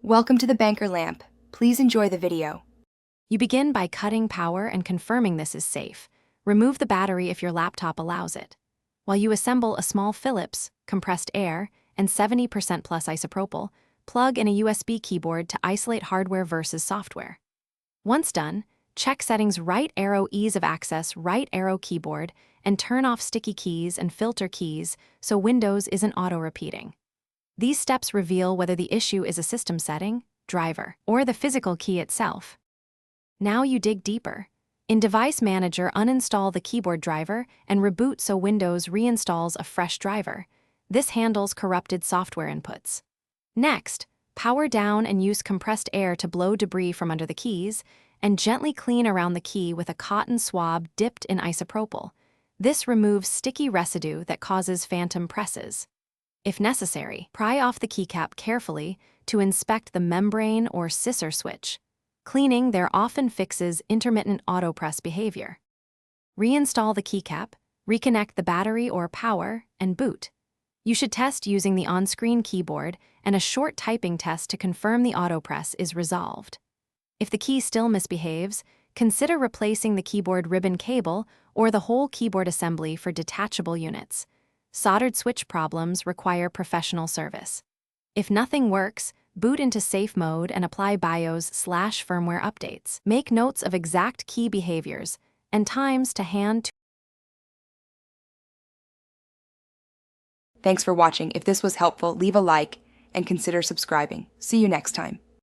Welcome to the banker lamp. Please enjoy the video. You begin by cutting power and confirming this is safe. Remove the battery if your laptop allows it. While you assemble a small Philips, compressed air, and 70% plus isopropyl, plug in a USB keyboard to isolate hardware versus software. Once done, check settings right arrow ease of access right arrow keyboard and turn off sticky keys and filter keys so Windows isn't auto-repeating. These steps reveal whether the issue is a system setting, driver, or the physical key itself. Now you dig deeper. In Device Manager, uninstall the keyboard driver and reboot so Windows reinstalls a fresh driver. This handles corrupted software inputs. Next, power down and use compressed air to blow debris from under the keys, and gently clean around the key with a cotton swab dipped in isopropyl. This removes sticky residue that causes phantom presses. If necessary, pry off the keycap carefully to inspect the membrane or scissor switch. Cleaning there often fixes intermittent autopress behavior. Reinstall the keycap, reconnect the battery or power, and boot. You should test using the on-screen keyboard and a short typing test to confirm the autopress is resolved. If the key still misbehaves, consider replacing the keyboard ribbon cable or the whole keyboard assembly for detachable units. Soldered switch problems require professional service. If nothing works, boot into safe mode and apply BIOS/firmware updates. Make notes of exact key behaviors and times to hand. Thanks for watching. If this was helpful, leave a like and consider subscribing. See you next time.